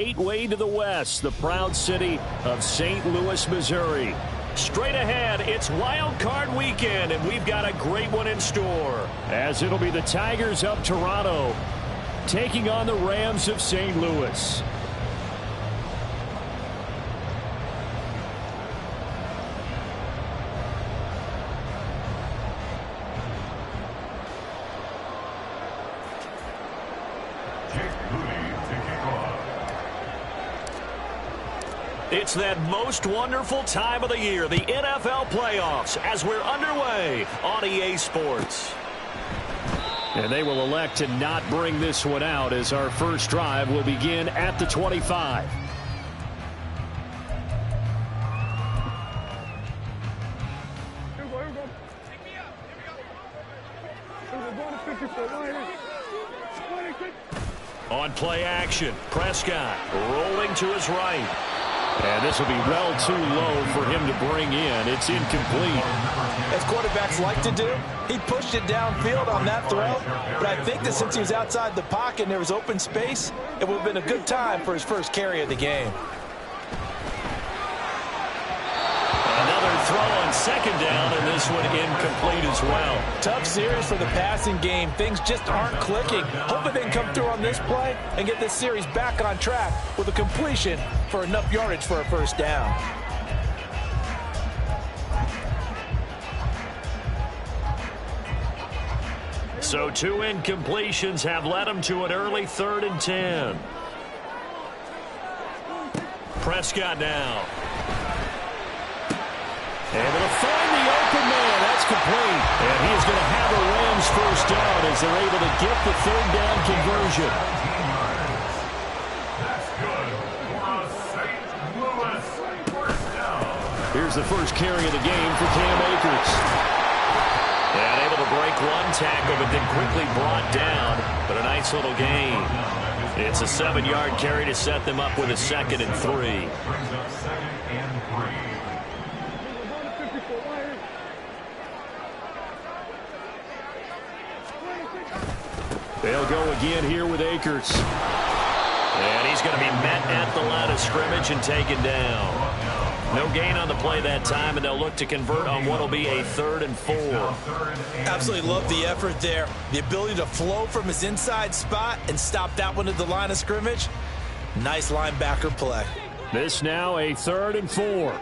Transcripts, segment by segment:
Gateway to the West, the proud city of St. Louis, Missouri. Straight ahead, it's Wild Card Weekend, and we've got a great one in store, as it'll be the Tigers of Toronto taking on the Rams of St. Louis. It's that most wonderful time of the year, the NFL playoffs, as we're underway on EA Sports. And they will elect to not bring this one out, as our first drive will begin at the 25. On play action, Prescott rolling to his right. And this will be well too low for him to bring in. It's incomplete. As quarterbacks like to do, he pushed it downfield on that throw. But I think that since he was outside the pocket and there was open space, it would have been a good time for his first carry of the game. Another throw on second down, and this one incomplete as well. Tough series for the passing game. Things just aren't clicking. Hoping they can come through on this play and get this series back on track with a completion for enough yardage for a first down. So 2 incompletions have led him to an early 3rd and 10. Prescott now. Able to find the open man. That's complete. And he is going to have a Rams first down as they're able to get the 3rd down conversion. Here's the first carry of the game for Cam Akers. And able to break one tackle, but then quickly brought down. But a nice little gain. It's a 7-yard carry to set them up with a 2nd and 3. They'll go again here with Akers. And he's going to be met at the line of scrimmage and taken down. No gain on the play that time, and they'll look to convert on what will be a 3rd and 4. Absolutely love the effort there. The ability to flow from his inside spot and stop that one at the line of scrimmage. Nice linebacker play. This now a 3rd and 4.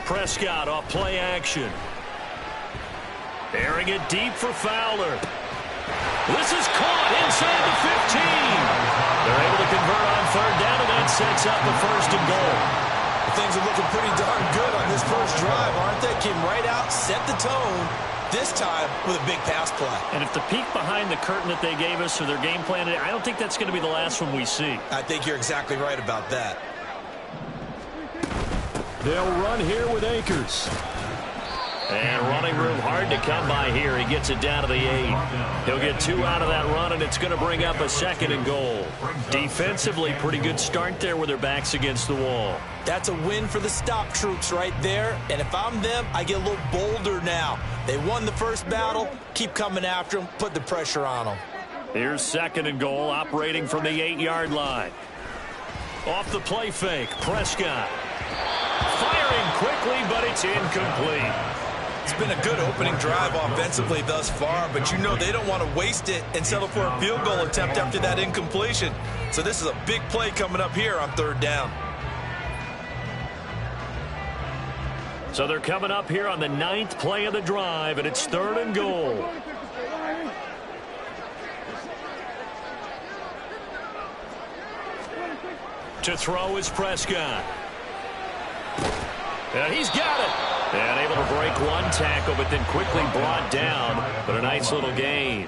Prescott off play action. Airing it deep for Fowler. This is caught inside the 15. They're able to convert on 3rd down, and that sets up the 1st and goal. Things are looking pretty darn good on this first drive, aren't they? Came right out, set the tone, this time with a big pass play. And if the peek behind the curtain that they gave us or their game plan, I don't think that's going to be the last one we see. I think you're exactly right about that. They'll run here with Akers. And running room hard to come by here. He gets it down to the 8. He'll get 2 out of that run, and it's going to bring up a 2nd and goal. Defensively, pretty good start there with their backs against the wall. That's a win for the stop troops right there. And if I'm them, I get a little bolder now. They won the first battle. Keep coming after them. Put the pressure on them. Here's 2nd and goal, operating from the 8-yard line. Off the play fake, Prescott. Firing quickly, but it's incomplete. It's been a good opening drive offensively thus far, but you know they don't want to waste it and settle for a field goal attempt after that incompletion. So this is a big play coming up here on 3rd down. So they're coming up here on the 9th play of the drive, and it's 3rd and goal. To throw is Prescott. And he's got it. And able to break one tackle, but then quickly brought down. But a nice little gain.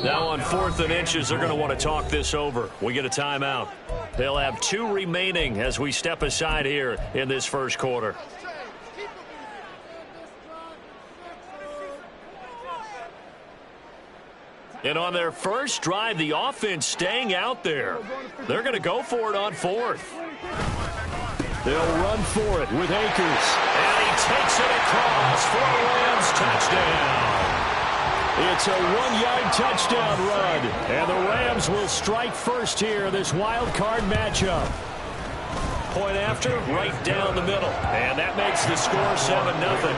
Now on 4th and inches, they're going to want to talk this over. We get a timeout. They'll have 2 remaining as we step aside here in this first quarter. And on their first drive, the offense staying out there. They're going to go for it on 4th. They'll run for it with Akers. And he takes it across for a Rams touchdown. It's a 1-yard touchdown run. And the Rams will strike first here, this wild card matchup. Point after, right down the middle. And that makes the score 7-0.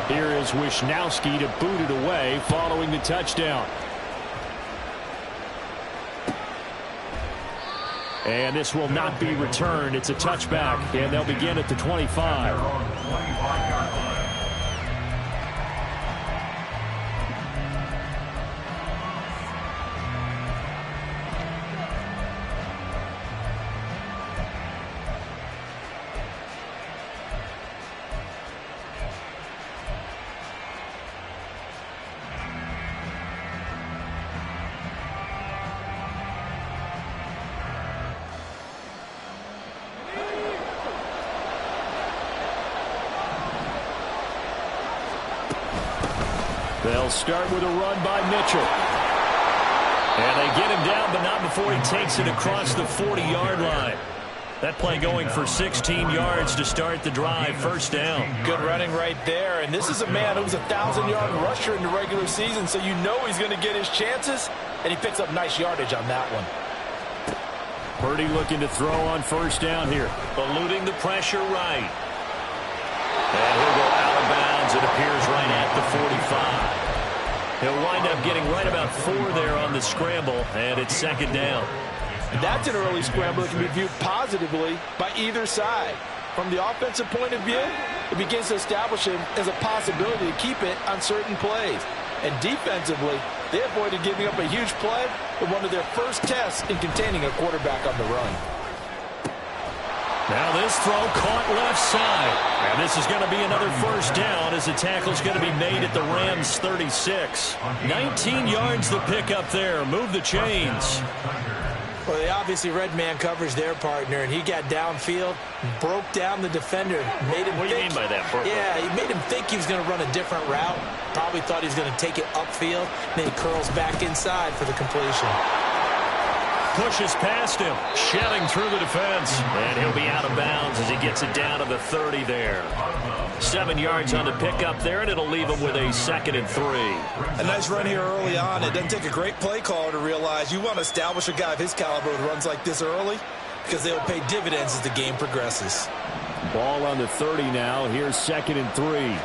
Here is Wishnowsky to boot it away following the touchdown. And this will not be returned. It's a touchback, and they'll begin at the 25. They'll start with a run by Mitchell. And they get him down, but not before he takes it across the 40-yard line. That play going for 16 yards to start the drive. First down. Good running right there. And this is a man who's a 1,000-yard rusher in the regular season, so you know he's going to get his chances, and he picks up nice yardage on that one. Purdy looking to throw on first down here. Eluding the pressure right. And he'll go out of bounds. It appears right at the 45. He'll wind up getting right about 4 there on the scramble, and it's second down. That's an early scramble that can be viewed positively by either side. From the offensive point of view, it begins to establish him as a possibility to keep it on certain plays. And defensively, they avoided giving up a huge play in one of their first tests in containing a quarterback on the run. Now this throw caught left side. And this is going to be another first down as the tackle's going to be made at the Rams' 36. 19 yards the pick up there. Move the chains. Well, they obviously read man coverage their partner, and he got downfield, broke down the defender, made him What do you mean by that, Burkle? Yeah, he made him think he was going to run a different route. Probably thought he was going to take it upfield. Then he curls back inside for the completion. Pushes past him, shedding through the defense. And he'll be out of bounds as he gets it down to the 30 there. 7 yards on the pickup there, and it'll leave him with a 2nd and 3. A nice run here early on. It doesn't take a great play caller to realize you want to establish a guy of his caliber with runs like this early because they'll pay dividends as the game progresses. Ball on the 30 now. Here's 2nd and 3.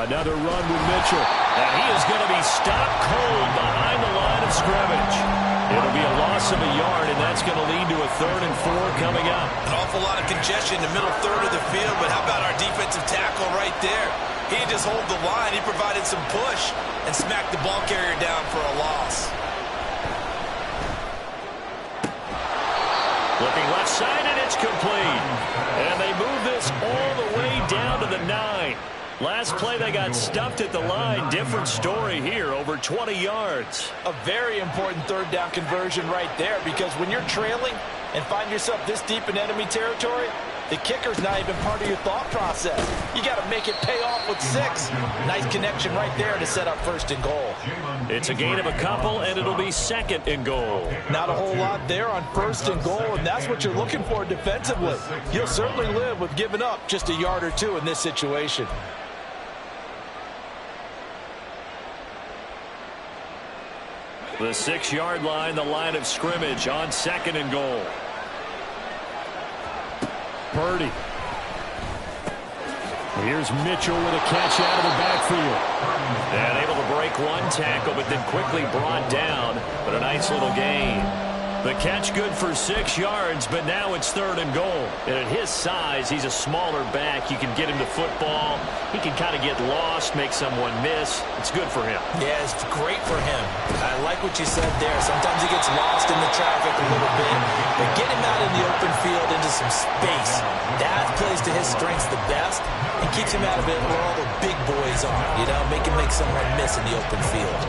Another run with Mitchell. And he is going to be stopped cold behind the line of scrimmage. It'll be a loss of a yard, and that's going to lead to a 3rd and 4 coming up. An awful lot of congestion in the middle third of the field, but how about our defensive tackle right there? He didn't just hold the line. He provided some push and smacked the ball carrier down for a loss. Looking left side, and it's complete. And they move this all the way down to the 9. Last play, they got stuffed at the line. Different story here, over 20 yards. A very important 3rd down conversion right there, because when you're trailing and find yourself this deep in enemy territory, the kicker's not even part of your thought process. You got to make it pay off with 6. Nice connection right there to set up 1st and goal. It's a gain of a couple, and it'll be 2nd and goal. Not a whole lot there on 1st and goal, and that's what you're looking for defensively. You'll certainly live with giving up just a yard or 2 in this situation. The 6-yard line, the line of scrimmage on 2nd and goal. Purdy. Here's Mitchell with a catch out of the backfield. And able to break one tackle, but then quickly brought down. But a nice little gain. The catch good for 6 yards, but now it's 3rd and goal. And at his size, he's a smaller back. You can get him to football. He can kind of get lost, make someone miss. It's good for him. Yeah, it's great for him. I like what you said there. Sometimes he gets lost in the traffic a little bit. But get him out in the open field into some space. That plays to his strengths the best and keeps him out of it where all the big boys are. You know, make him make someone miss in the open field.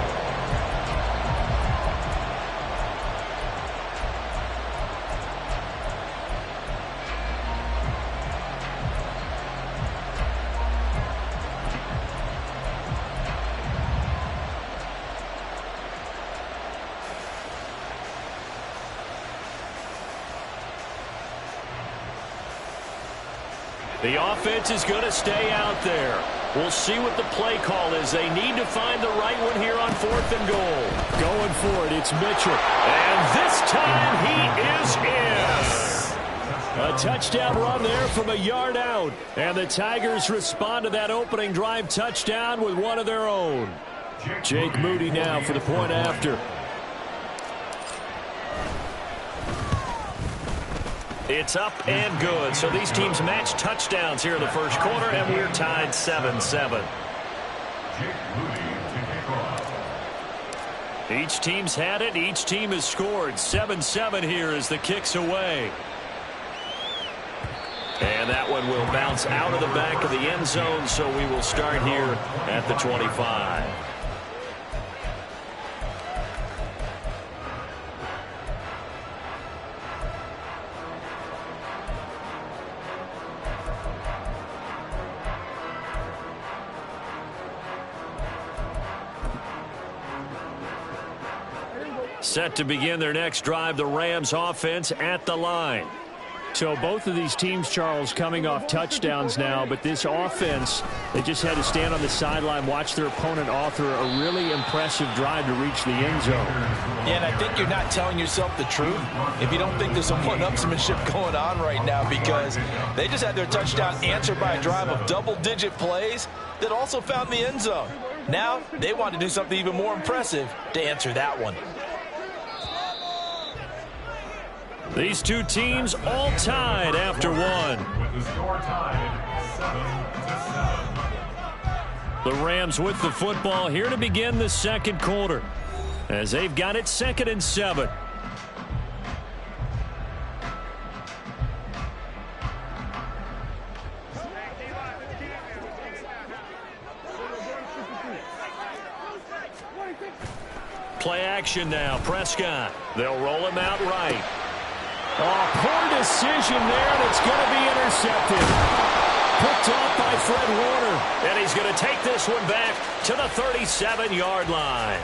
The offense is going to stay out there. We'll see what the play call is. They need to find the right one here on 4th and goal. Going for it, it's Mitchell. And this time he is in. A touchdown run there from a yard out. And the Tigers respond to that opening drive touchdown with one of their own. Jake Moody now for the point after. It's up and good. So these teams match touchdowns here in the first quarter, and we're tied 7-7. Each team's had it. Each team has scored. 7-7 here as the kick's away. And that one will bounce out of the back of the end zone, so we will start here at the 25. Set to begin their next drive, the Rams offense at the line. So both of these teams, Charles, coming off touchdowns now, but this offense, they just had to stand on the sideline, watch their opponent author a really impressive drive to reach the end zone. Yeah, and I think you're not telling yourself the truth if you don't think there's some one-upsmanship going on right now, because they just had their touchdown answered by a drive of double-digit plays that also found the end zone. Now they want to do something even more impressive to answer that one. These two teams all tied after one. With the score tied 7-7. The Rams with the football here to begin the second quarter, as they've got it 2nd and 7. Play action now. Prescott. They'll roll him out right. Oh, poor decision there, and it's going to be intercepted. Picked off by Fred Warner. And he's going to take this one back to the 37-yard line.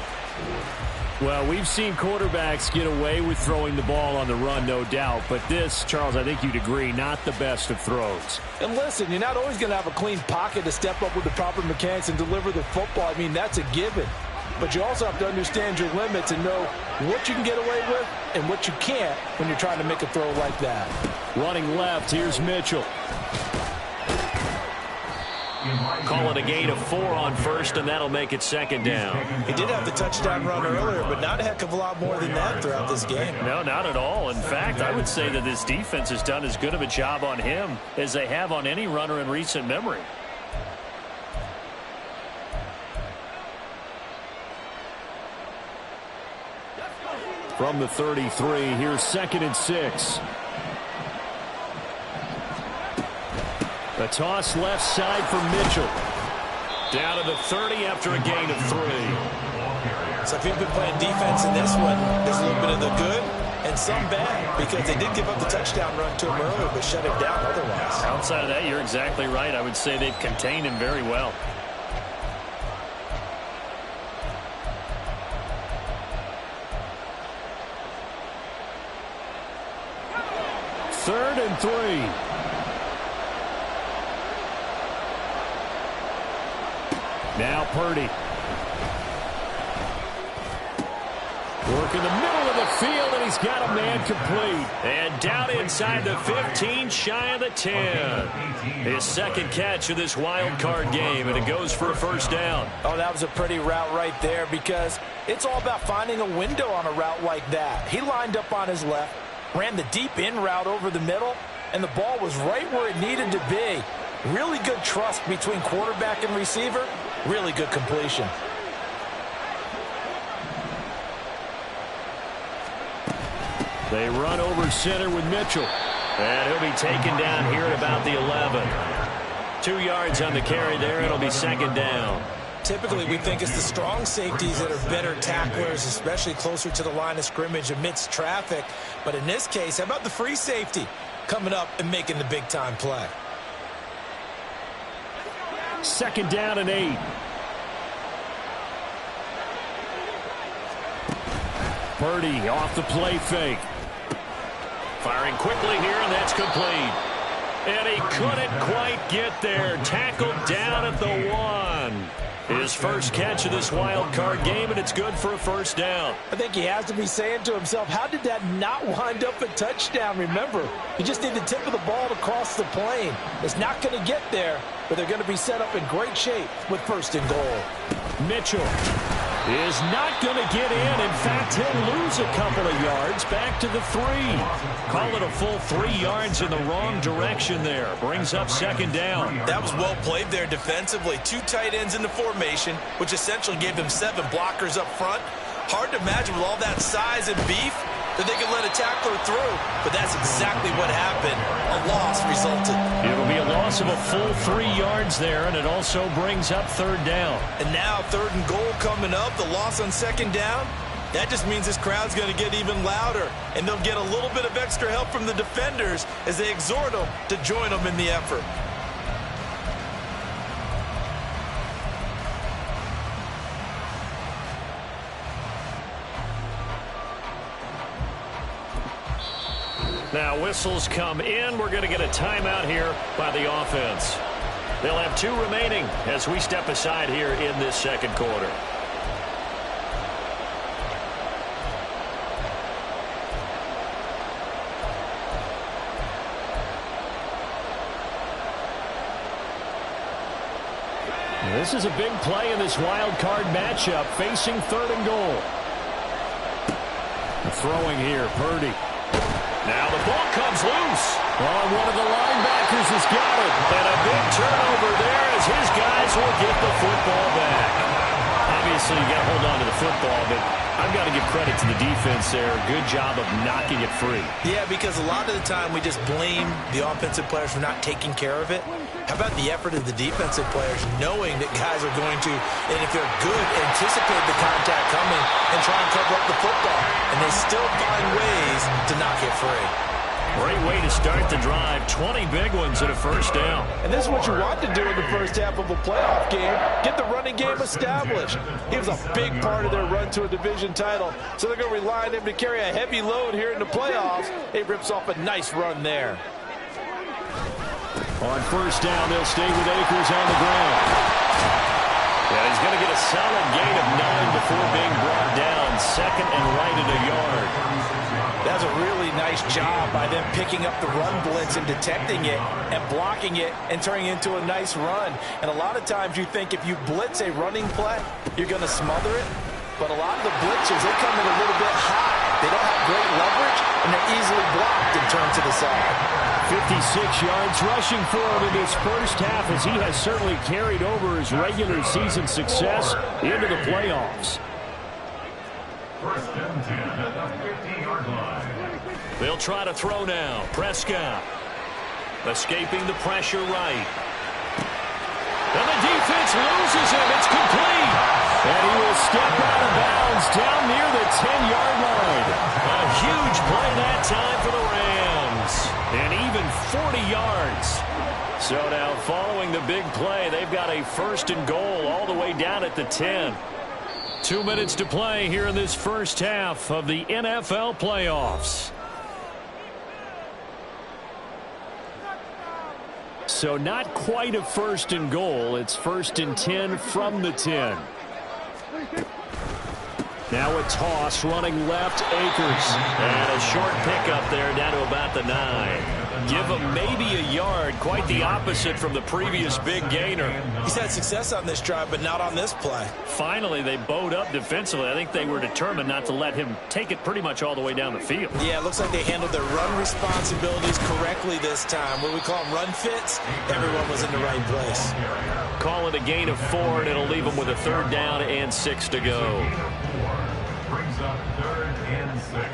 Well, we've seen quarterbacks get away with throwing the ball on the run, no doubt. But this, Charles, I think you'd agree, not the best of throws. And listen, you're not always going to have a clean pocket to step up with the proper mechanics and deliver the football. I mean, that's a given. But you also have to understand your limits and know what you can get away with and what you can't when you're trying to make a throw like that. Running left, here's Mitchell. Call it a gain of 4 on first, and that'll make it 2nd down. He did have the touchdown run earlier, but not a heck of a lot more than that throughout this game. No, not at all. In fact, I would say that this defense has done as good of a job on him as they have on any runner in recent memory. From the 33, here's 2nd and 6. A toss left side for Mitchell. Down to the 30 after a gain of 3. So if you've been playing defense in this one, there's a little bit of the good and some bad, because they did give up the touchdown run to him earlier, but shut him down otherwise. Outside of that, you're exactly right. I would say they've contained him very well. Third and 3. Now Purdy. Work in the middle of the field, and he's got a man complete. And down inside the 15, shy of the 10. His 2nd catch of this wild card game, and it goes for a first down. Oh, that was a pretty route right there, because it's all about finding a window on a route like that. He lined up on his left, ran the deep in route over the middle, and the ball was right where it needed to be. Really good trust between quarterback and receiver. Really good completion. They run over center with Mitchell. And he'll be taken down here at about the 11. 2 yards on the carry there. It'll be 2nd down. Typically, we think it's the strong safeties that are better tacklers, especially closer to the line of scrimmage amidst traffic. But in this case, how about the free safety coming up and making the big-time play? 2nd down and 8. Purdy off the play fake. Firing quickly here, and that's complete. And he couldn't quite get there. Tackled down at the 1. His first catch of this wild card game, and it's good for a first down. I think he has to be saying to himself, how did that not wind up a touchdown? Remember, you just need the tip of the ball to cross the plane. It's not going to get there, but they're going to be set up in great shape with first and goal. Mitchell is not going to get in. In fact, he'll lose a couple of yards back to the 3. Call it a full 3 yards in the wrong direction there. Brings up second down. That was well played there defensively. 2 tight ends in the formation, which essentially gave them 7 blockers up front. Hard to imagine with all that size and beef that they could let a tackler through, but that's exactly what happened. A loss resulted. It'll be a loss of a full 3 yards there, and it also brings up third down. And now third and goal coming up, the loss on second down. That just means this crowd's going to get even louder, and they'll get a little bit of extra help from the defenders as they exhort them to join them in the effort. Now whistles come in. We're going to get a timeout here by the offense. They'll have 2 remaining as we step aside here in this second quarter. This is a big play in this wild card matchup, facing third and goal. Throwing here, Purdy. Now the ball comes loose. Oh, one of the linebackers has got it. And a big turnover there as his guys will get the football back. Obviously, you got to hold on to the football, but I've got to give credit to the defense there. Good job of knocking it free. Yeah, because a lot of the time we just blame the offensive players for not taking care of it. How about the effort of the defensive players knowing that guys are going to, and if they're good, anticipate the contact coming and try and cover up the football. And they still find ways to knock it free. Great way to start the drive. 20 big ones and a first down. And this is what you want to do in the first half of a playoff game. Get the running game established. He was a big part of their run to a division title. So they're going to rely on him to carry a heavy load here in the playoffs. He rips off a nice run there. On first down, they'll stay with Akers on the ground. And he's going to get a solid gain of 9 before being brought down. Second and right at a yard. That's a really nice job by them picking up the run blitz and detecting it and blocking it and turning it into a nice run. And a lot of times you think if you blitz a running play, you're going to smother it. But a lot of the blitzers, they come in a little bit high. They don't have great leverage, and they're easily blocked and turned to the side. 56 yards rushing for him in this first half, as he has certainly carried over his regular season success into the playoffs. First and 10 at the 50-yard line. They'll try to throw now. Prescott escaping the pressure right. And the defense loses him. It's complete. And he will step out of bounds down near the 10-yard line. A huge play that time for the Rams. And even 40 yards. So now following the big play, they've got a first and goal all the way down at the 10. 2 minutes to play here in this first half of the NFL playoffs. So not quite a first and goal. It's first and 10 from the 10. Now a toss running left, Akers. And a short pickup there down to about the 9. Give him maybe a yard. Quite the opposite from the previous big gainer. He's had success on this drive, but not on this play. Finally, they bowed up defensively. I think they were determined not to let him take it pretty much all the way down the field. Yeah, it looks like they handled their run responsibilities correctly this time. What we call them run fits, everyone was in the right place. Call it a gain of 4, and it'll leave them with a third down and 6 to go. Brings up third and 6.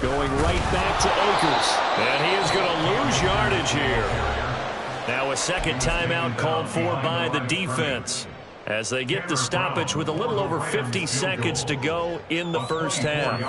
Going right back to Akers. And he is going to lose yardage here. Now a second timeout called for by the defense as they get the stoppage with a little over 50 seconds to go in the first half.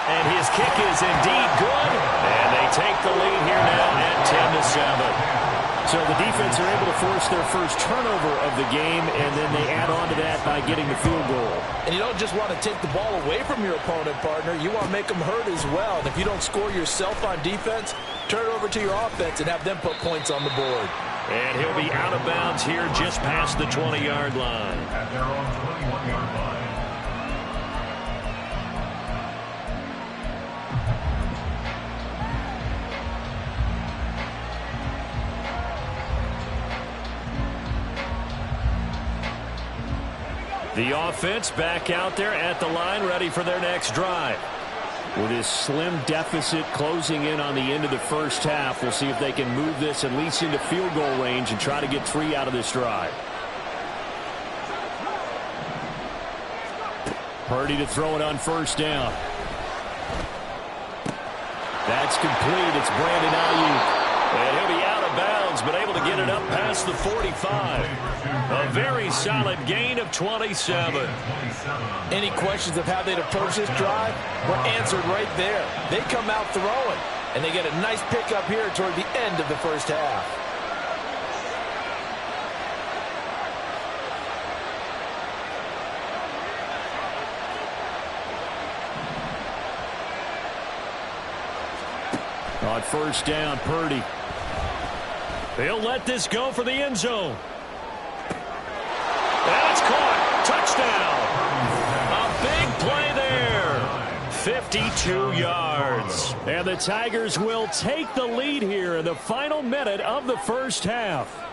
And his kick is indeed good. And they take the lead here now at 10-7. So the defense are able to force their first turnover of the game, and then they add on to that by getting the field goal. And you don't just want to take the ball away from your opponent, partner. You want to make them hurt as well. And if you don't score yourself on defense, turn it over to your offense and have them put points on the board. And he'll be out of bounds here just past the 20-yard line. At their own 21-yard line. The offense back out there at the line, ready for their next drive. With this slim deficit closing in on the end of the first half, we'll see if they can move this at least into field goal range and try to get 3 out of this drive. Purdy to throw it on first down. That's complete. It's Brandon Ayuk. And he'll be out of bounds, but able to get it up past the 45. A very solid gain of 27. Any questions of how they'd approach this drive were answered right there. They come out throwing, and they get a nice pickup here toward the end of the first half. On first down, Purdy. They'll let this go for the end zone. That's caught. Touchdown. A big play there. 52 yards. And the Tigers will take the lead here in the final minute of the first half.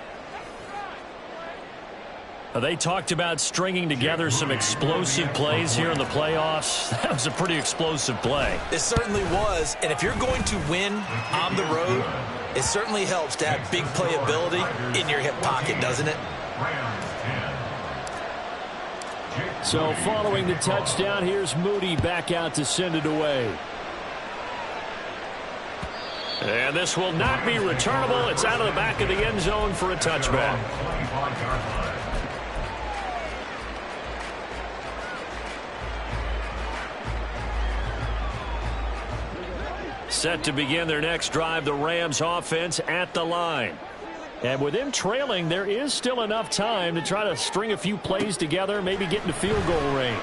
They talked about stringing together some explosive plays here in the playoffs. That was a pretty explosive play. It certainly was. And if you're going to win on the road, it certainly helps to have big playability in your hip pocket, doesn't it? So following the touchdown, here's Moody back out to send it away. And this will not be returnable. It's out of the back of the end zone for a touchback. Set to begin their next drive, the Rams offense at the line. And with them trailing, there is still enough time to try to string a few plays together, maybe get into field goal range.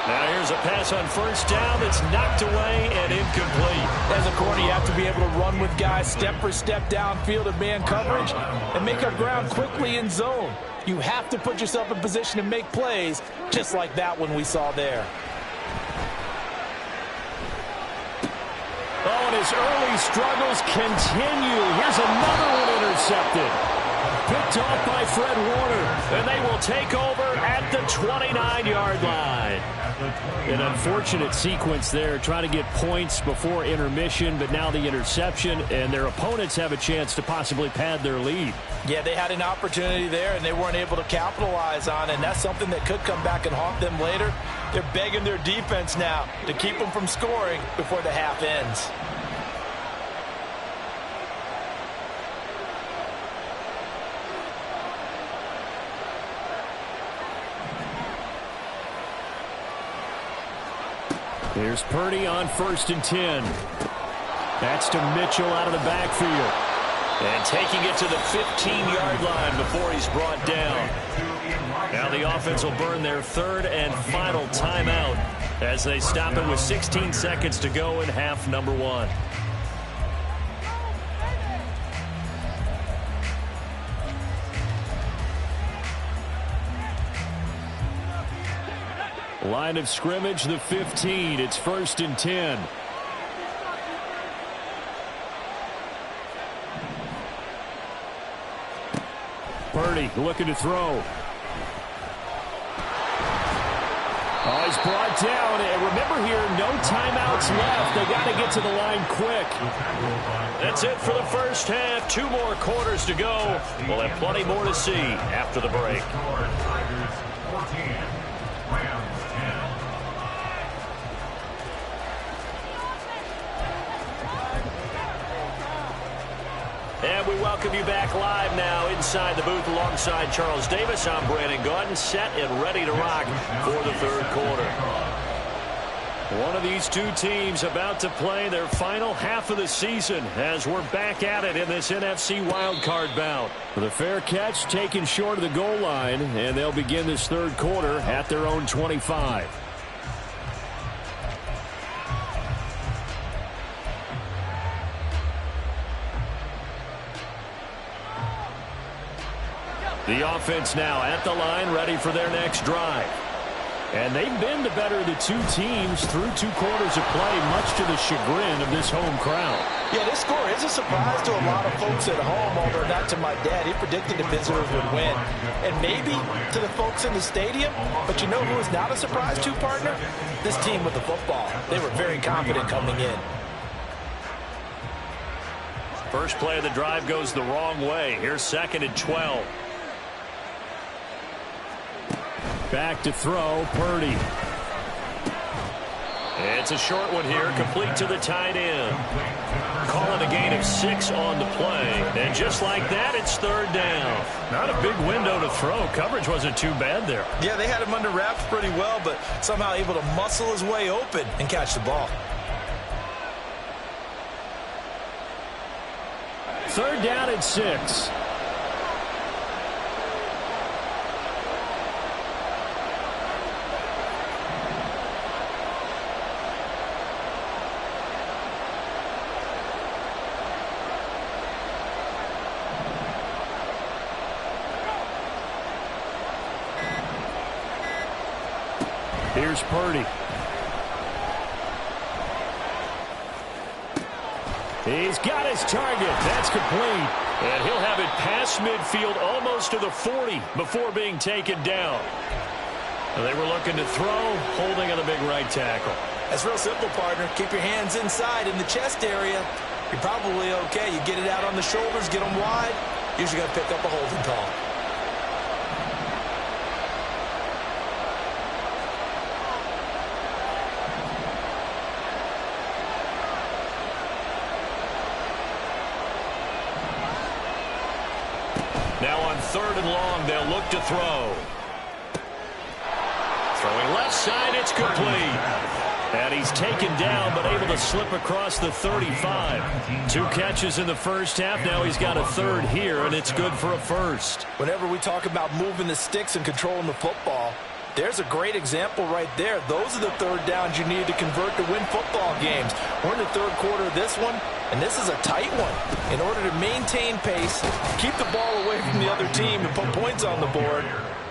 Now here's a pass on first down that's knocked away and incomplete. As a corner, you have to be able to run with guys step for step downfield of man coverage and make up ground quickly in zone. You have to put yourself in position to make plays, just like that one we saw there. Oh, and his early struggles continue. Here's another one intercepted. Picked off by Fred Warner. And they will take over at the 29-yard line. An unfortunate sequence there, trying to get points before intermission, but now the interception, and their opponents have a chance to possibly pad their lead. Yeah, they had an opportunity there, and they weren't able to capitalize on it, and that's something that could come back and haunt them later. They're begging their defense now to keep them from scoring before the half ends. Here's Purdy on 1st and 10. That's to Mitchell out of the backfield. And taking it to the 15-yard line before he's brought down. Now the offense will burn their third and final timeout as they stop it with 16 seconds to go in half number one. Line of scrimmage, the 15. It's 1st and 10. Purdy looking to throw. Oh, he's brought down. And remember here, no timeouts left. They got to get to the line quick. That's it for the first half. 2 more quarters to go. We'll have plenty more to see after the break. welcome you back live now inside the booth alongside Charles Davis. I'm Brandon Gaudin, set and ready to rock for the third quarter. One of these two teams about to play their final half of the season as we're back at it in this NFC wildcard bout. The fair catch taken short of the goal line, and they'll begin this third quarter at their own 25. The offense now at the line, ready for their next drive. And they've been the better of the two teams through 2 quarters of play, much to the chagrin of this home crowd. Yeah, this score is a surprise to a lot of folks at home, although not to my dad. He predicted the visitors would win. And maybe to the folks in the stadium, but you know who is not a surprise to, partner? This team with the football. They were very confident coming in. First play of the drive goes the wrong way. Here's 2nd and 12. Back to throw, Purdy. It's a short one here, complete to the tight end. Call it a gain of 6 on the play. And just like that, it's 3rd down. Not a big window to throw. Coverage wasn't too bad there. Yeah, they had him under wraps pretty well, but somehow able to muscle his way open and catch the ball. 3rd down and 6. Here's Purdy. He's got his target. That's complete. And he'll have it past midfield almost to the 40 before being taken down. They were looking to throw, holding on the big right tackle. That's real simple, partner. Keep your hands inside in the chest area. You're probably okay. You get it out on the shoulders, get them wide. Usually got to pick up a holding call. Now on 3rd and long, they'll look to throw. Throwing left side, it's complete. And he's taken down, but able to slip across the 35. 2 catches in the first half. Now he's got a 3rd here, and it's good for a 1st. Whenever we talk about moving the sticks and controlling the football, there's a great example right there. Those are the 3rd downs you need to convert to win football games. We're in the 3rd quarter of this one, and this is a tight one. In order to maintain pace, keep the ball away from the other team, and put points on the board,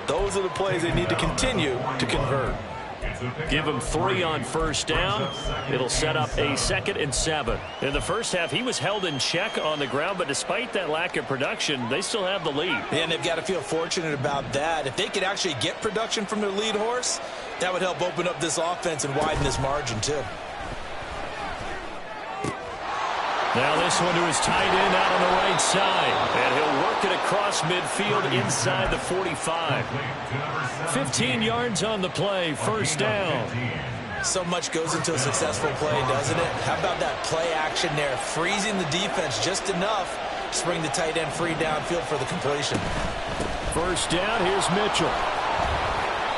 those are the plays they need to continue to convert. Give him 3 on 1st down. It'll set up a 2nd and 7. In the first half, he was held in check on the ground, but despite that lack of production, they still have the lead. And they've got to feel fortunate about that. If they could actually get production from their lead horse, that would help open up this offense and widen this margin too. Now this one to his tight end out on the right side. And he'll work it across midfield inside the 45. 15 yards on the play, 1st down. So much goes into a successful play, doesn't it? How about that play action there? Freezing the defense just enough to bring the tight end free downfield for the completion. 1st down, here's Mitchell.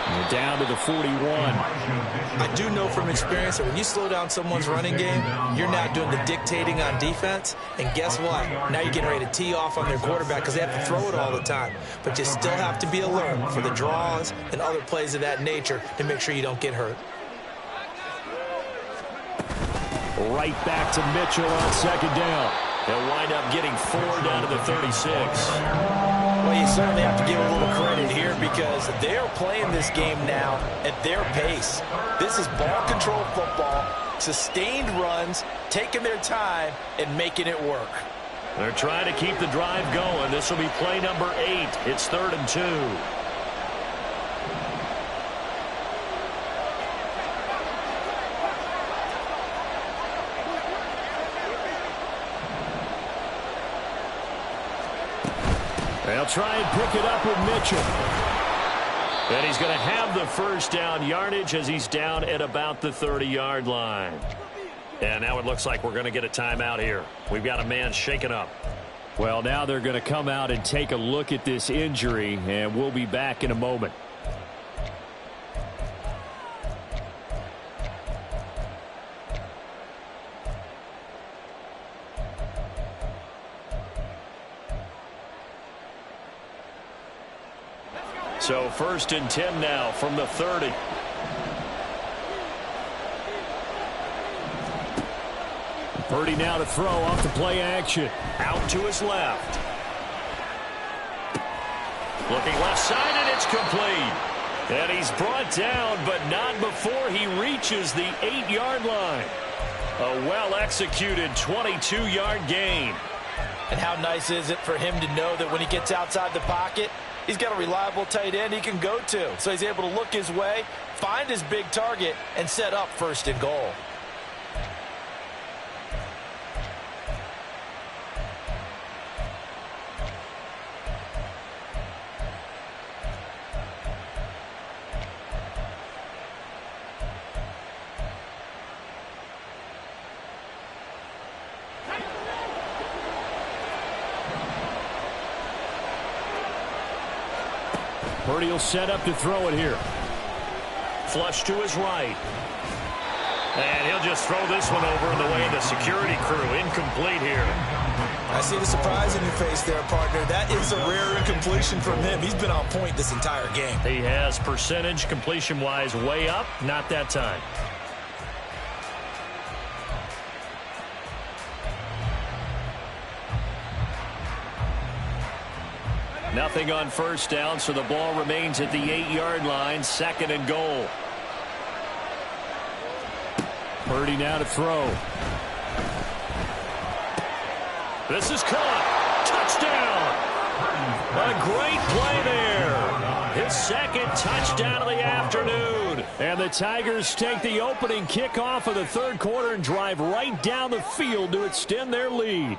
And down to the 41. I do know from experience that when you slow down someone's running game, you're now doing the dictating on defense. And guess what? Now you're getting ready to tee off on their quarterback because they have to throw it all the time. But you still have to be alert for the draws and other plays of that nature to make sure you don't get hurt. Right back to Mitchell on 2nd down. They'll wind up getting 4 down to the 36. Well, you certainly have to give a little credit here because they're playing this game now at their pace. This is ball control football, sustained runs, taking their time, and making it work. They're trying to keep the drive going. This will be play number 8. It's 3rd and 2. They'll try and pick it up with Mitchell. And he's going to have the 1st down yardage as he's down at about the 30-yard line. And now it looks like we're going to get a timeout here. We've got a man shaken up. Well, now they're going to come out and take a look at this injury, and we'll be back in a moment. So 1st and 10 now from the 30. Purdy now to throw off the play action. Out to his left. Looking left side, and it's complete. And he's brought down, but not before he reaches the 8-yard line. A well-executed 22-yard gain. And how nice is it for him to know that when he gets outside the pocket, he's got a reliable tight end he can go to. So he's able to look his way, find his big target, and set up 1st and goal. Purdy will set up to throw it here. Flush to his right. And he'll just throw this one over in the way of the security crew. Incomplete here. I see the surprise in your face there, partner. That is a rare incompletion from him. He's been on point this entire game. He has percentage completion-wise way up. Not that time. Nothing on 1st down, so the ball remains at the 8-yard line. 2nd and goal. Purdy now to throw. This is caught. Touchdown. A great play there. His 2nd touchdown of the afternoon. And the Tigers take the opening kickoff of the 3rd quarter and drive right down the field to extend their lead.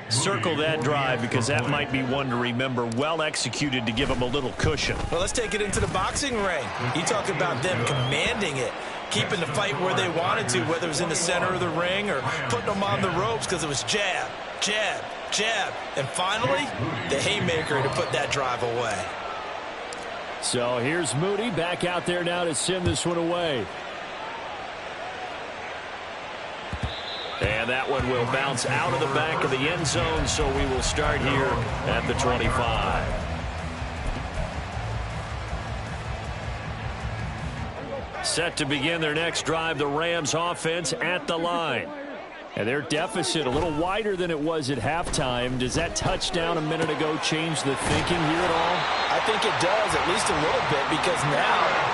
Circle that drive because that might be one to remember. Well executed to give them a little cushion. Well, let's take it into the boxing ring. You talk about them commanding it, keeping the fight where they wanted to, whether it was in the center of the ring or putting them on the ropes because it was jab, jab, jab. And finally, the haymaker to put that drive away. So here's Moody back out there now to send this one away. And that one will bounce out of the back of the end zone, so we will start here at the 25. Set to begin their next drive, the Rams offense at the line. And their deficit a little wider than it was at halftime. Does that touchdown a minute ago change the thinking here at all? I think it does, at least a little bit, because now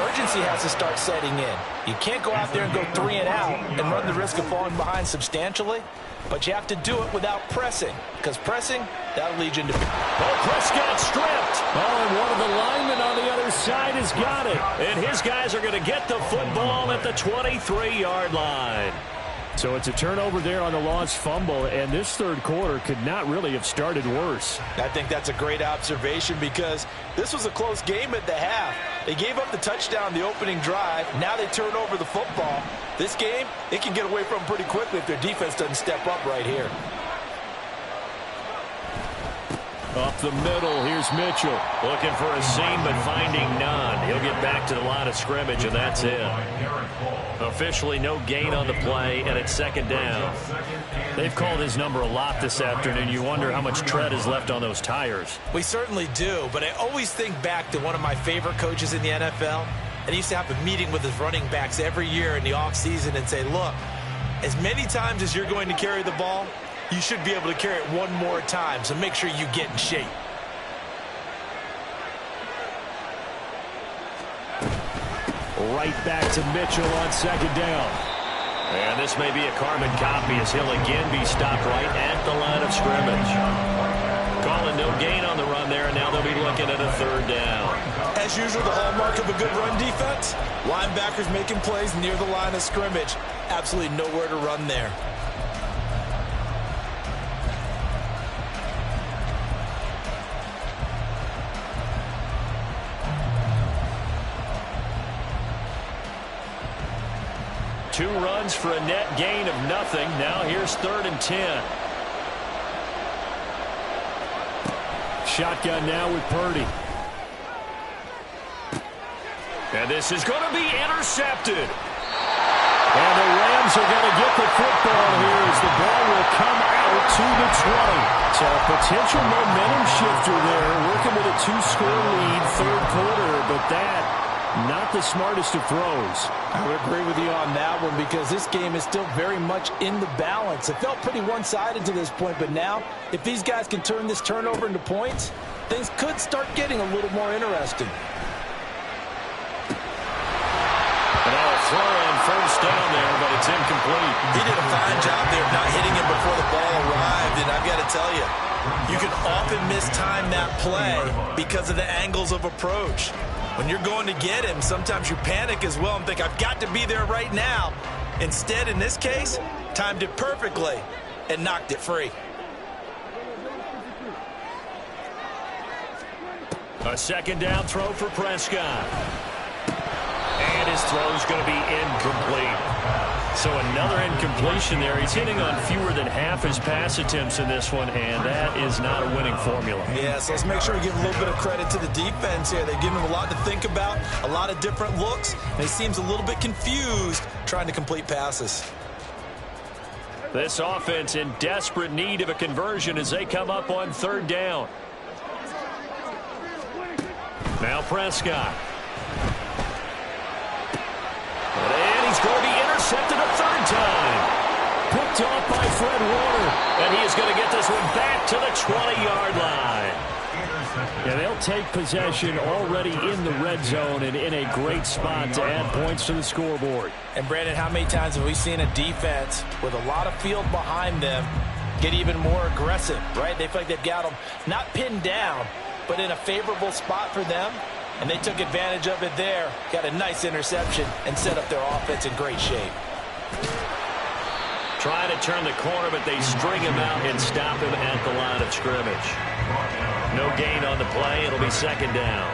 urgency has to start setting in. You can't go out there and go 3 and out and run the risk of falling behind substantially, but you have to do it without pressing, because pressing, that'll lead you into... Oh, Prescott stripped. Oh, and one of the linemen on the other side has got it. And his guys are going to get the football at the 23-yard line. So it's a turnover there on the lost fumble, and this 3rd quarter could not really have started worse. I think that's a great observation because this was a close game at the half. They gave up the touchdown the opening drive. Now they turn over the football. This game, it can get away from them pretty quickly if their defense doesn't step up right here. Up the middle, here's Mitchell. Looking for a seam, but finding none. He'll get back to the line of scrimmage, and that's it. Officially no gain on the play, and it's 2nd down. They've called his number a lot this afternoon. You wonder how much tread is left on those tires. We certainly do, but I always think back to one of my favorite coaches in the NFL. And he used to have a meeting with his running backs every year in the offseason and say, look, as many times as you're going to carry the ball, you should be able to carry it one more time, so make sure you get in shape. Right back to Mitchell on 2nd down. And this may be a carbon copy as he'll again be stopped right at the line of scrimmage. Calling no gain on the run there, and now they'll be looking at a 3rd down. As usual, the hallmark of a good run defense, linebackers making plays near the line of scrimmage. Absolutely nowhere to run there. Two runs for a net gain of nothing. Now here's 3rd and 10. shotgun now with Purdy. And this is going to be intercepted. And the Rams are going to get the football here as the ball will come out to the 20. So a potential momentum shifter there, working with a 2-score lead, third quarter, but that, not the smartest of throws. I would agree with you on that one because this game is still very much in the balance. It felt pretty one-sided to this point, but now, if these guys can turn this turnover into points, things could start getting a little more interesting. Throw on first down there, but it's incomplete. He did a fine job there of not hitting him before the ball arrived, and I've got to tell you, you can often mistime that play because of the angles of approach. When you're going to get him, sometimes you panic as well and think, I've got to be there right now. Instead, in this case, timed it perfectly and knocked it free. A second down throw for Prescott. And his throw is going to be incomplete. So another incompletion there. He's hitting on fewer than half his pass attempts in this one, and that is not a winning formula. Yeah, so let's make sure we give a little bit of credit to the defense here. They've given him a lot to think about, a lot of different looks, and he seems a little bit confused trying to complete passes. This offense in desperate need of a conversion as they come up on third down. Now Prescott. And he's going to be intercepted a third time. Picked off by Fred Warner. And he is going to get this one back to the 20-yard line. Yeah, they'll take possession already in the red zone and in a great spot to add points to the scoreboard. And, Brandon, how many times have we seen a defense with a lot of field behind them get even more aggressive, right? They feel like they've got them not pinned down, but in a favorable spot for them. And they took advantage of it there, got a nice interception, and set up their offense in great shape. Trying to turn the corner, but they string him out and stop him at the line of scrimmage. No gain on the play. It'll be second down.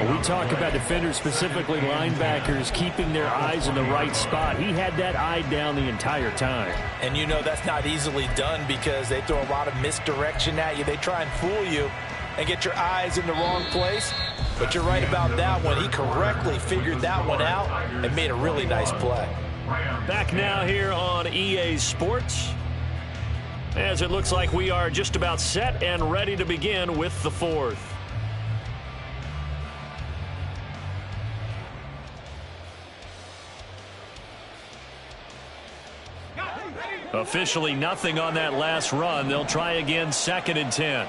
When we talk about defenders, specifically linebackers, keeping their eyes in the right spot. He had that eye down the entire time. And you know that's not easily done because they throw a lot of misdirection at you. They try and fool you and get your eyes in the wrong place. But you're right about that one. He correctly figured that one out and made a really nice play. Back now here on EA Sports, as it looks like we are just about set and ready to begin with the fourth. Officially nothing on that last run. They'll try again, 2nd and 10.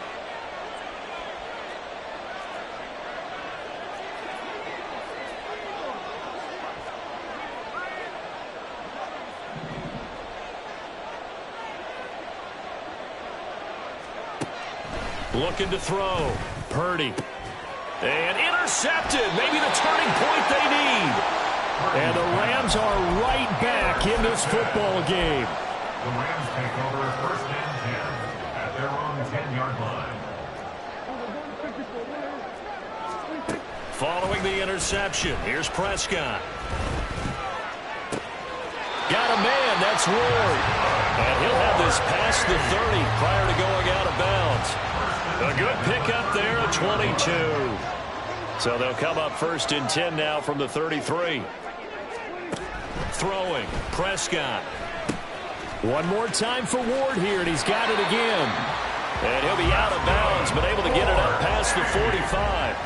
Looking to throw. Purdy. And intercepted. Maybe the turning point they need. And the Rams are right back in this football game. The Rams take over 1st and 10 at their own 10-yard line. Following the interception, here's Prescott. Got a man, that's Ward. And he'll have this past the 30 prior to going out of bounds. A good pickup there at 22. So they'll come up 1st and 10 now from the 33. Throwing, Prescott. One more time for Ward here, and he's got it again. And he'll be out of bounds, but able to get it up past the 45.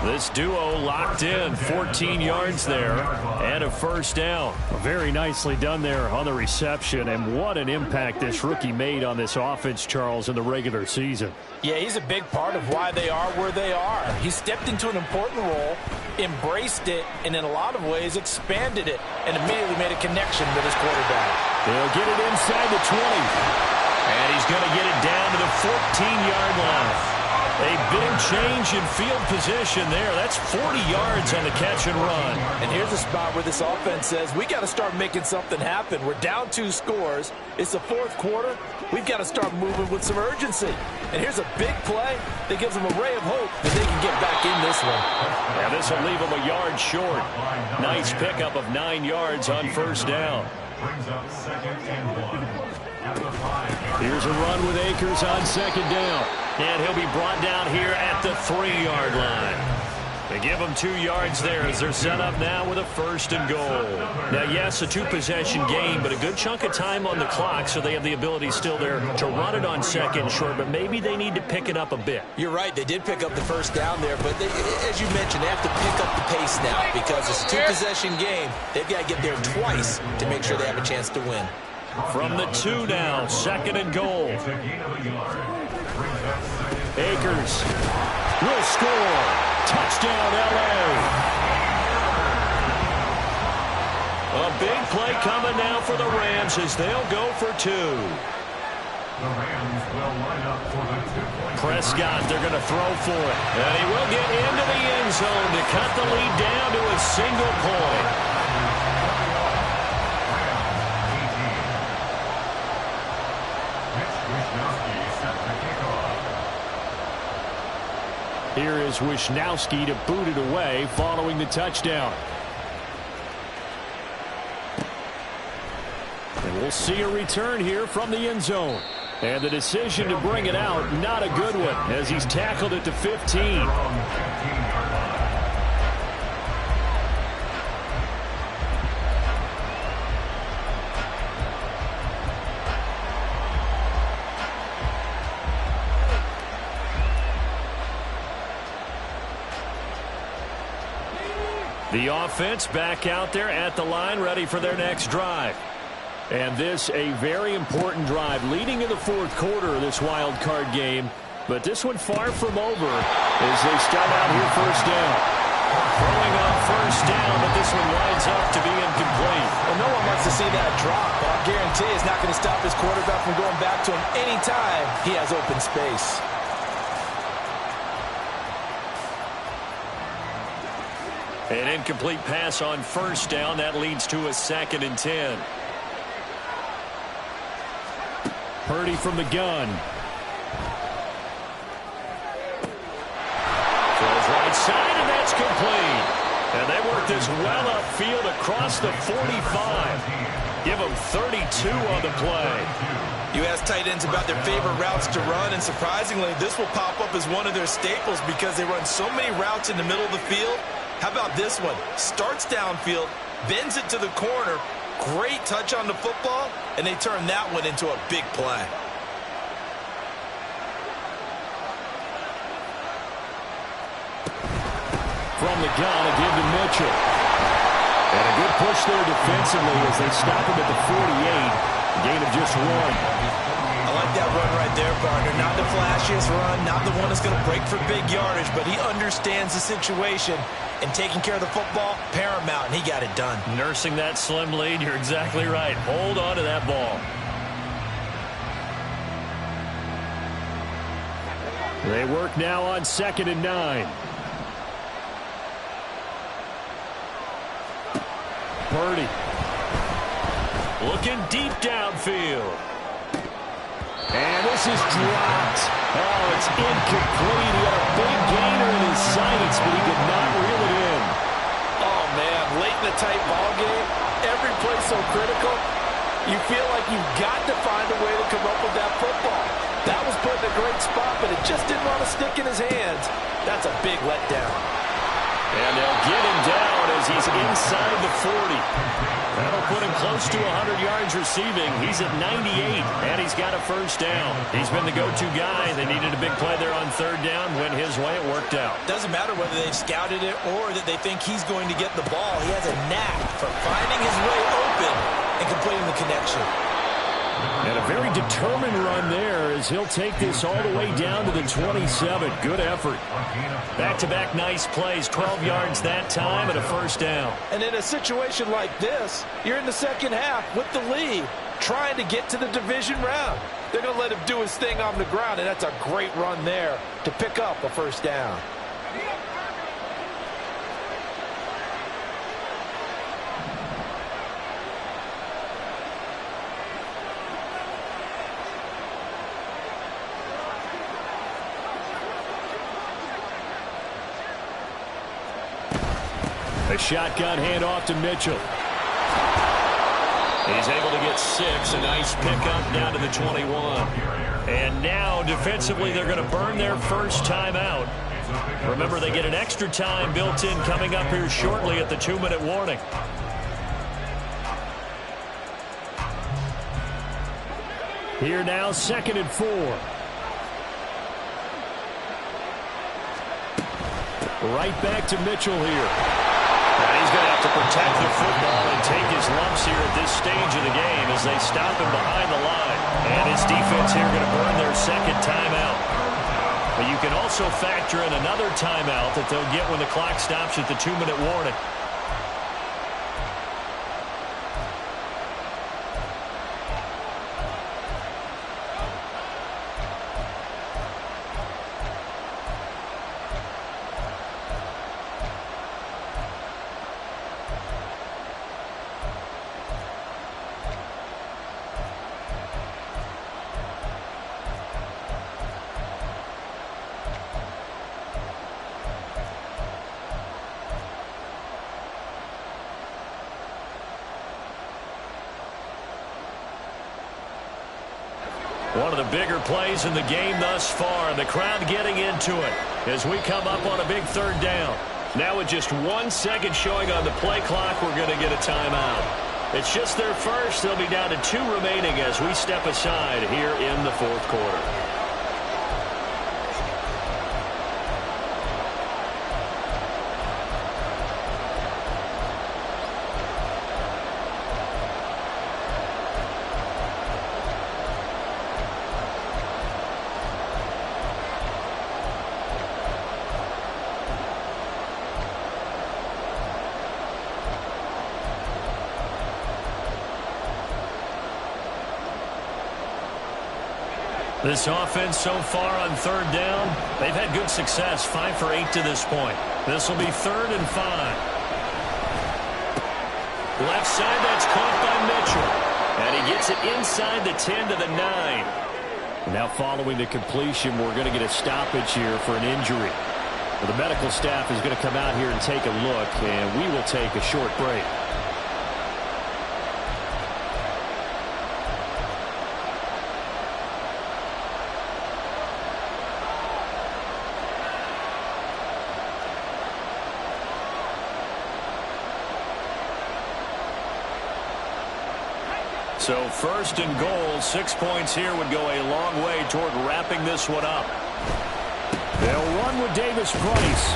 This duo locked in, 14 yards there, and a 1st down. Very nicely done there on the reception, and what an impact this rookie made on this offense, Charles, in the regular season. Yeah, he's a big part of why they are where they are. He stepped into an important role, embraced it, and in a lot of ways expanded it, and immediately made a connection with his quarterback. They'll get it inside the 20. And he's going to get it down to the 14-yard line. A big change in field position there. That's 40 yards on the catch and run. And here's a spot where this offense says, we got to start making something happen. We're down 2 scores. It's the 4th quarter. We've got to start moving with some urgency. And here's a big play that gives them a ray of hope that they can get back in this one. Yeah, this will leave them a yard short. Nice pickup of 9 yards on 1st down. Brings up 2nd and 1. Here's a run with Akers on second down. And he'll be brought down here at the 3-yard line. They give him 2 yards there as they're set up now with a 1st and goal. Now, yes, a 2-possession game, but a good chunk of time on the clock, so they have the ability still there to run it on 2nd and short, but maybe they need to pick it up a bit. You're right. They did pick up the 1st down there, but as you mentioned, they have to pick up the pace now because it's a 2-possession game. They've got to get there twice to make sure they have a chance to win. From the 2 now, 2nd and goal. Akers will score. Touchdown, L.A. A big play coming now for the Rams as they'll go for 2. The Rams will line up for the 2-point. Prescott, they're going to throw for it. And he will get into the end zone to cut the lead down to a single point. Here is Wisnowski to boot it away following the touchdown. And we'll see a return here from the end zone. And the decision to bring it out, not a good one, as he's tackled at the 15. The offense back out there at the line, ready for their next drive. And this a very important drive leading in the 4th quarter of this wild card game. But this one far from over as they start out here 1st down. Throwing on 1st down, but this one winds up to be incomplete. Well, no one wants to see that drop, but I guarantee it's not going to stop his quarterback from going back to him anytime he has open space. An incomplete pass on 1st down. That leads to a 2nd and 10. Purdy from the gun. Throws right side, and that's complete. And they work this well upfield across the 45. Give them 32 on the play. You ask tight ends about their favorite routes to run, and surprisingly, this will pop up as one of their staples because they run so many routes in the middle of the field. How about this one? Starts downfield, bends it to the corner, great touch on the football, and they turn that one into a big play. From the gun, a give to Mitchell. And a good push there defensively as they stop him at the 48. A gain of just 1. I like that run right there, partner. Not the flashiest run, not the one that's going to break for big yardage, but he understands the situation, and taking care of the football, paramount, and he got it done. Nursing that slim lead, you're exactly right. Hold on to that ball. They work now on 2nd and 9. Purdy. Looking deep downfield. And this is dropped. Oh, it's incomplete. He had a big gainer in his sights, but he did not reel it in. Oh, man, late in the tight ball game, every play so critical, you feel like you've got to find a way to come up with that football. That was put in a great spot, but it just didn't want to stick in his hands. That's a big letdown. And they'll get him down as he's inside the 40. That'll put him close to 100 yards receiving. He's at 98, and he's got a 1st down. He's been the go-to guy. They needed a big play there on 3rd down. Went his way. It worked out. Doesn't matter whether they've scouted it or that they think he's going to get the ball. He has a knack for finding his way open and completing the connection. And a very determined run there as he'll take this all the way down to the 27. Good effort. Back-to-back nice plays. 12 yards that time and a 1st down. And in a situation like this, you're in the second half with the lead, trying to get to the division round. They're going to let him do his thing on the ground, and that's a great run there to pick up a 1st down. A shotgun handoff to Mitchell. He's able to get 6. A nice pickup down to the 21. And now, defensively, they're going to burn their first timeout. Remember, they get an extra time built in coming up here shortly at the 2-minute warning. Here now, 2nd and 4. Right back to Mitchell here. And he's going to have to protect the football and take his lumps here at this stage of the game as they stop him behind the line. And his defense here going to burn their second timeout. But you can also factor in another timeout that they'll get when the clock stops at the 2-minute warning. One of the bigger plays in the game thus far, and the crowd getting into it as we come up on a big 3rd down. Now with just 1 second showing on the play clock, we're going to get a timeout. It's just their first. They'll be down to 2 remaining as we step aside here in the 4th quarter. This offense so far on 3rd down, they've had good success, 5 for 8 to this point. This will be 3rd and 5. Left side, that's caught by Mitchell. And he gets it inside the 10 to the 9. Now following the completion, we're going to get a stoppage here for an injury. Well, the medical staff is going to come out here and take a look, and we will take a short break. So 1st and goal, 6 points here would go a long way toward wrapping this one up. They'll run with Davis Price.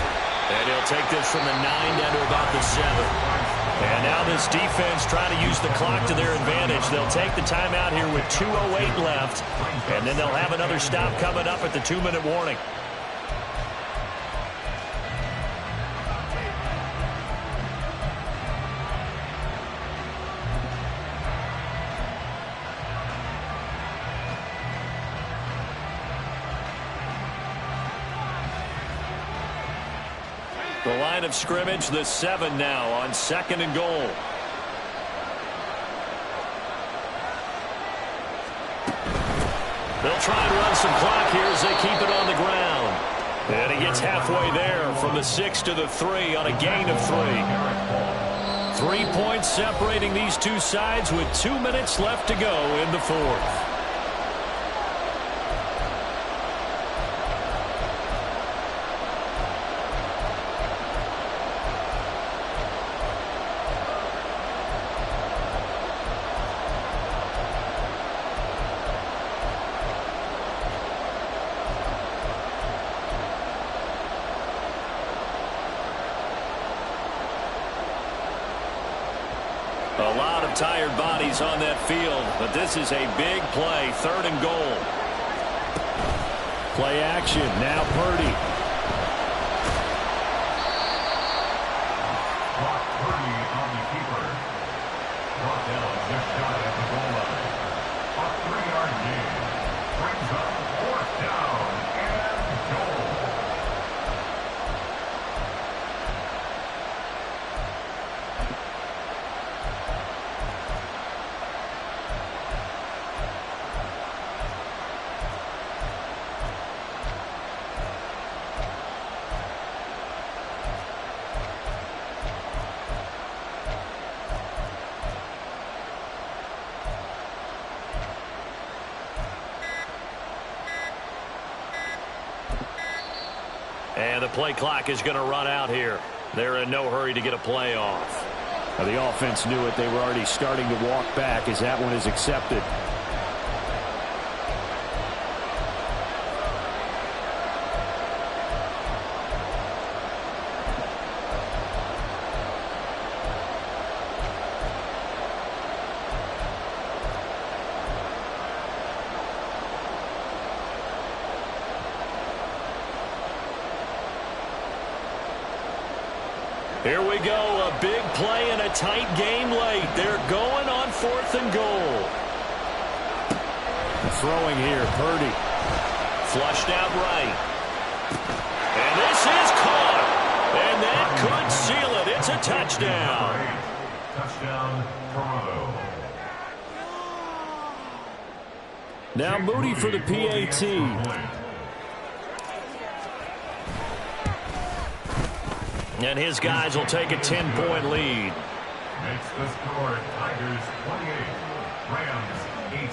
And he'll take this from the 9 down to about the 7. And now this defense trying to use the clock to their advantage. They'll take the timeout here with 2:08 left. And then they'll have another stop coming up at the 2-minute warning. The line of scrimmage, the 7 now on 2nd and goal. They'll try and run some clock here as they keep it on the ground. And he gets halfway there from the 6 to the 3 on a gain of 3. 3 points separating these two sides with 2 minutes left to go in the 4th. A lot of tired bodies on that field, but this is a big play, 3rd and goal. Play action, now Purdy. Purdy on the keeper. Brought down just shy at the goal line. A 3-yard gain brings up 4th down and goal. And the play clock is going to run out here. They're in no hurry to get a play off. Now, the offense knew it. They were already starting to walk back as that one is accepted. Here we go, a big play and a tight game late. They're going on 4th and goal. Throwing here, Purdy. Flushed out right. And this is caught. And that could seal it. It's a touchdown. Touchdown, Toronto. Now Moody for the PAT. And his guys will take a 10-point lead. Makes the score Tigers 28, Rams 18.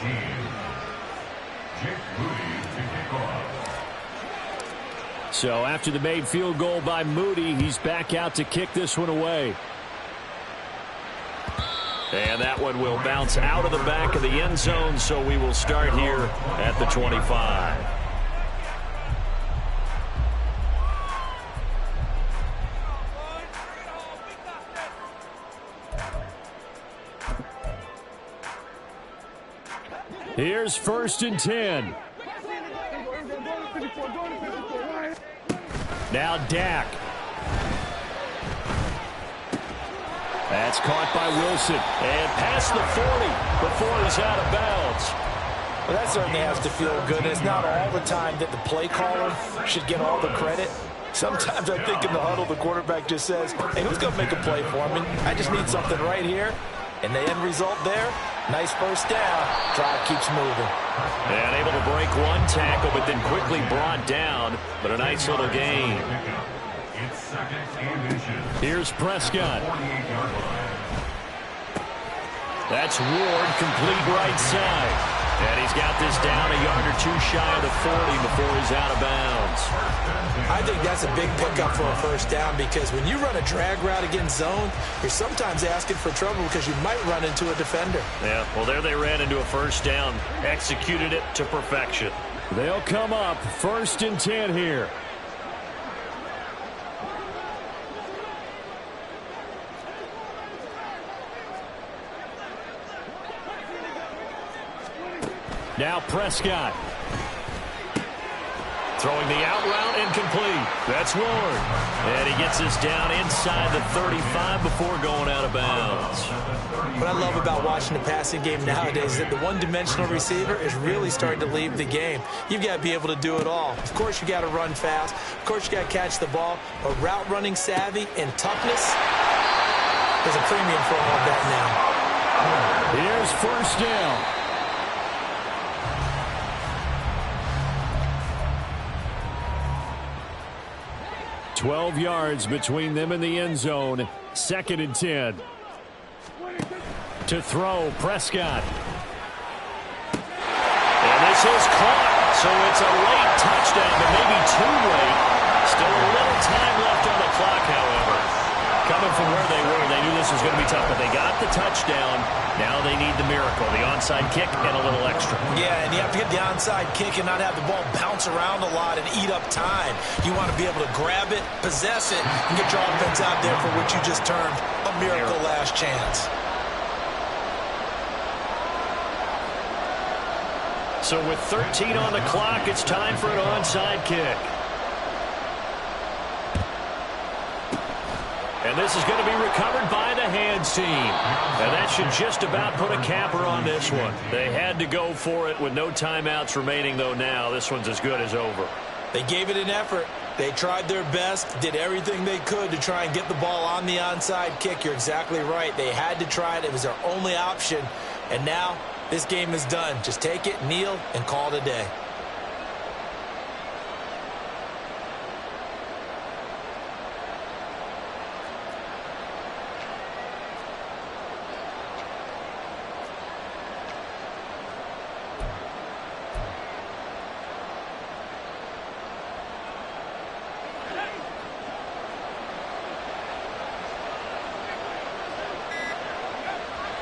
Jake Moody to kick off. So after the made field goal by Moody, he's back out to kick this one away. And that one will bounce out of the back of the end zone, so we will start here at the 25. Here's 1st and 10. Now Dak. That's caught by Wilson. And past the 40 before he's out of bounds. Well, that certainly has to feel good. It's not all the time that the play caller should get all the credit. Sometimes I think in the huddle, the quarterback just says, hey, who's going to make a play for me? I just need something right here. And the end result there, nice first down. Drive keeps moving. And able to break one tackle, but then quickly brought down. But a nice little gain. It's 2nd and inches. Here's Prescott. 48-yard line. That's Ward, complete right side. And he's got this down a yard or two shy of the 40 before he's out of bounds. I think that's a big pickup for a first down because when you run a drag route against zone, you're sometimes asking for trouble because you might run into a defender. Yeah, well, there they ran into a first down. Executed it to perfection. They'll come up 1st and 10 here. Now Prescott. Throwing the out route incomplete. That's Ward. And he gets us down inside the 35 before going out of bounds. What I love about watching the passing game nowadays is that the one-dimensional receiver is really starting to leave the game. You've got to be able to do it all. Of course, you got to run fast. Of course, you got to catch the ball. But route running savvy and toughness, there's a premium for all of that now. Here's 1st down. 12 yards between them and the end zone. 2nd and 10. To throw, Prescott. And this is caught. So it's a late touchdown, but maybe too late. Still a little time left on the clock, however. Coming from where they were, they knew this was going to be tough, but they got the touchdown. Now they need the miracle, the onside kick and a little extra. Yeah, and you have to get the onside kick and not have the ball bounce around a lot and eat up time. You want to be able to grab it, possess it, and get your offense out there for what you just termed a miracle last chance. So with 13 on the clock, it's time for an onside kick. And this is going to be recovered by the hands team. And that should just about put a capper on this one. They had to go for it with no timeouts remaining, though now. This one's as good as over. They gave it an effort. They tried their best, did everything they could to try and get the ball on the onside kick. You're exactly right. They had to try it. It was their only option. And now this game is done. Just take it, kneel, and call it a day.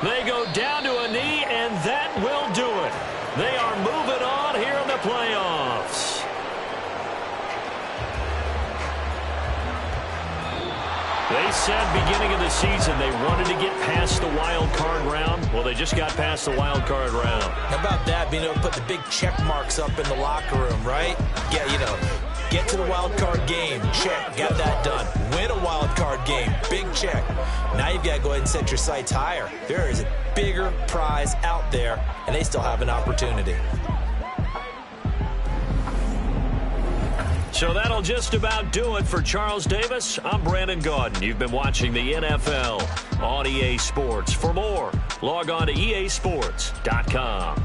They go down to a knee, and that will do it. They are moving on here in the playoffs. They said beginning of the season they wanted to get past the wild card round. Well, they just got past the wild card round. How about that, being able to put the big check marks up in the locker room, right? Yeah, you know, get to the wild card game, check, got that done. Win a wild card game, big check. Now you've got to go ahead and set your sights higher. There is a bigger prize out there, and they still have an opportunity. So that'll just about do it for Charles Davis. I'm Brandon Gaudin. You've been watching the NFL on EA Sports. For more, log on to easports.com.